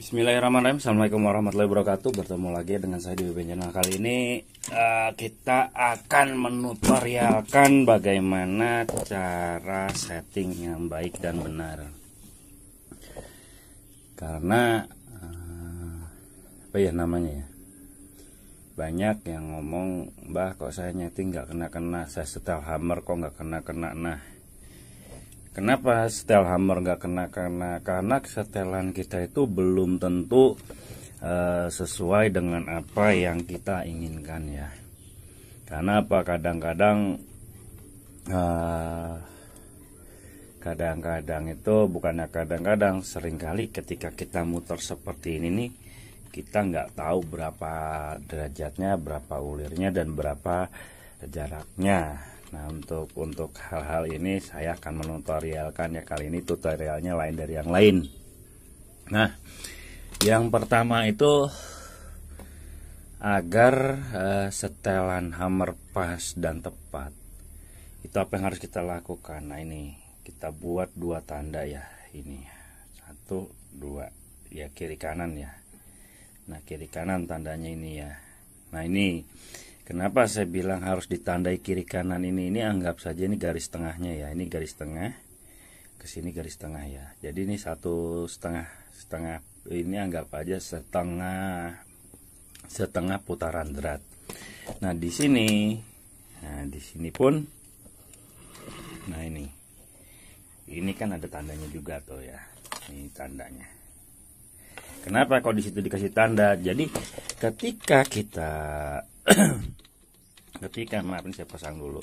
Bismillahirrahmanirrahim. Assalamualaikum warahmatullahi wabarakatuh. Bertemu lagi dengan saya di WP Channel. Kali ini kita akan menutorialkan bagaimana cara setting yang baik dan benar. Karena apa ya namanya ya, banyak yang ngomong, "Mbah, kok saya nyeting nggak kena-kena, saya setel hammer kok nggak kena-kena." Nah, kenapa setel hammer nggak kena-kena? Karena setelan kita itu belum tentu sesuai dengan apa yang kita inginkan ya. Karena apa? Kadang-kadang itu bukannya kadang-kadang, seringkali ketika kita muter seperti ini nih, kita nggak tahu berapa derajatnya, berapa ulirnya, dan berapa jaraknya. Nah, untuk hal-hal ini saya akan menutorialkan ya. Kali ini tutorialnya lain dari yang lain. Nah, yang pertama itu agar setelan hammer pas dan tepat, itu apa yang harus kita lakukan? Nah, ini kita buat dua tanda ya. Ini 1, 2 ya, kiri kanan ya. Nah, kiri kanan tandanya ini ya. Nah, ini kenapa saya bilang harus ditandai kiri kanan ini? Ini anggap saja ini garis tengahnya ya. Ini garis tengah, ke sini garis tengah ya. Jadi ini 1,5 ini anggap aja setengah putaran berat. Nah, di sini pun, nah ini kan ada tandanya juga tuh ya. Ini tandanya. Kenapa kok di situ dikasih tanda? Jadi ketika kita maaf, ini saya pasang dulu.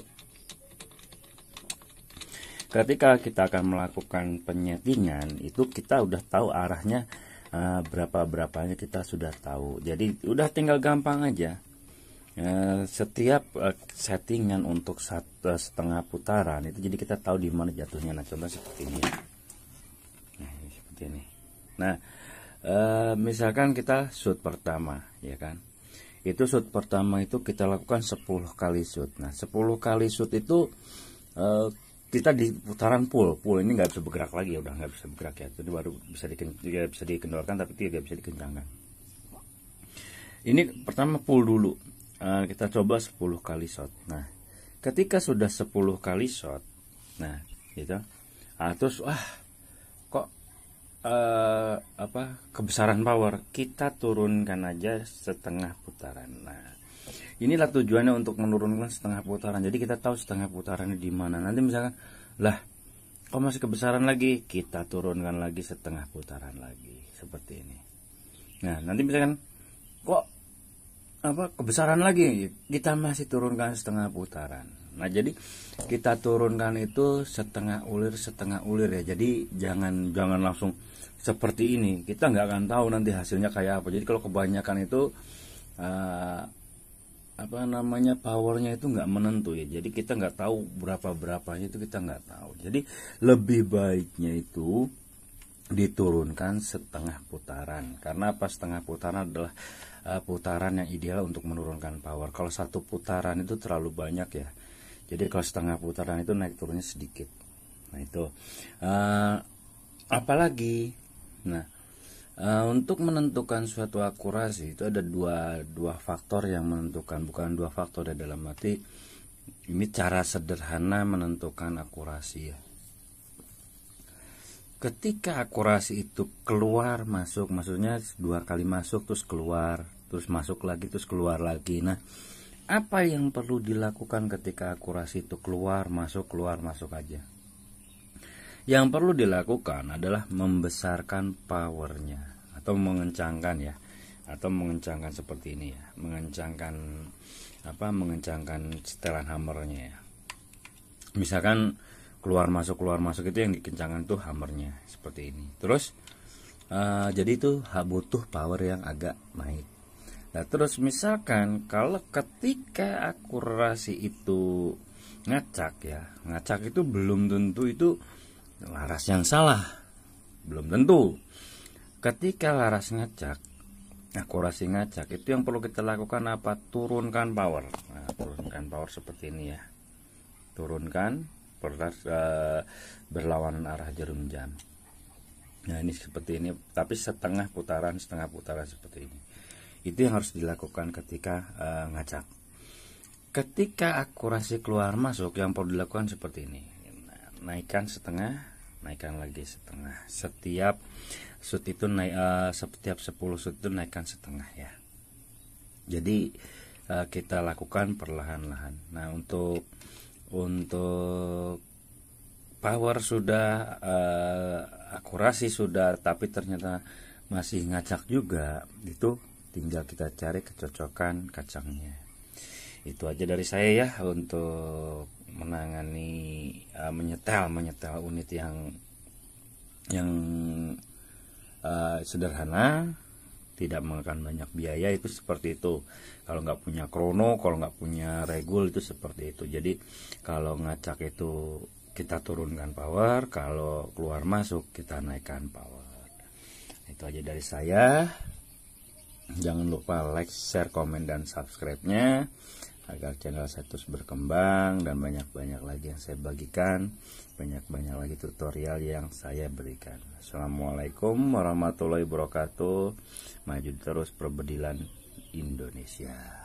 Ketika kita akan melakukan penyetingan, itu kita udah tahu arahnya berapanya, kita sudah tahu. Jadi udah tinggal gampang aja. Setiap settingan untuk setengah putaran itu, jadi kita tahu di mana jatuhnya. Nah, contoh seperti ini. Nah, seperti ini. Nah, misalkan kita shoot pertama, ya kan? Itu shoot pertama itu kita lakukan 10 kali shoot. Nah, 10 kali shoot itu kita di putaran full ini nggak bisa bergerak lagi, udah nggak bisa bergerak ya. Jadi baru bisa dikendorkan, tapi tidak bisa dikencangkan. Ini pertama full dulu. Kita coba 10 kali shot. Nah, ketika sudah 10 kali shot, nah gitu, terus kok kebesaran power, kita turunkan aja setengah putaran. Nah, inilah tujuannya untuk menurunkan setengah putaran. Jadi kita tahu setengah putarannya di mana. Nanti misalkan, lah kok masih kebesaran lagi, kita turunkan lagi setengah putaran lagi, seperti ini. Nah, nanti misalkan kok kebesaran lagi, kita masih turunkan setengah putaran. Nah, jadi kita turunkan itu setengah ulir ya. Jadi jangan langsung seperti ini. Kita nggak akan tahu nanti hasilnya kayak apa. Jadi kalau kebanyakan itu powernya itu nggak menentu ya. Jadi kita nggak tahu berapanya itu, kita nggak tahu. Jadi lebih baiknya itu diturunkan setengah putaran. Karena setengah putaran adalah putaran yang ideal untuk menurunkan power. Kalau satu putaran itu terlalu banyak ya. Jadi kalau setengah putaran itu naik turunnya sedikit. Nah, itu apalagi. Nah, untuk menentukan suatu akurasi itu ada dua faktor yang menentukan. Bukan dua faktor ya, dalam arti ini cara sederhana menentukan akurasi ya. Ketika akurasi itu keluar masuk, maksudnya 2 kali masuk terus keluar, terus masuk lagi, terus keluar lagi. Nah, apa yang perlu dilakukan ketika akurasi itu keluar masuk aja? Yang perlu dilakukan adalah membesarkan powernya atau mengencangkan ya, atau mengencangkan seperti ini ya, mengencangkan setelan hammernya ya. Misalkan keluar masuk itu yang dikencangkan tuh hammernya seperti ini. Terus jadi itu butuh power yang agak naik. Nah, terus misalkan kalau ketika akurasi itu ngacak itu belum tentu itu laras yang salah, belum tentu. Ketika laras ngacak, akurasi ngacak, itu yang perlu kita lakukan apa? Turunkan power. Nah, turunkan power seperti ini ya. Turunkan berlawanan arah jarum jam. Nah ini seperti ini, tapi setengah putaran seperti ini. Itu yang harus dilakukan ketika ngacak. Ketika akurasi keluar masuk, yang perlu dilakukan seperti ini. Naikkan setengah, naikkan lagi setengah. Setiap shoot itu setiap 10 shoot itu naikkan setengah ya. Jadi kita lakukan perlahan-lahan. Nah untuk power sudah, akurasi sudah, tapi ternyata masih ngacak juga, itu tinggal kita cari kecocokan kacangnya. Itu aja dari saya ya untuk menangani menyetel unit yang sederhana, tidak memakan banyak biaya, itu seperti itu. Kalau nggak punya krono, kalau nggak punya regul, itu seperti itu. Jadi kalau ngacak itu kita turunkan power, kalau keluar masuk kita naikkan power. Itu aja dari saya. Jangan lupa like, share, komen, dan subscribe-nya agar channel saya terus berkembang dan banyak-banyak lagi yang saya bagikan, banyak-banyak lagi tutorial yang saya berikan. Assalamualaikum warahmatullahi wabarakatuh. Maju terus perbedilan Indonesia.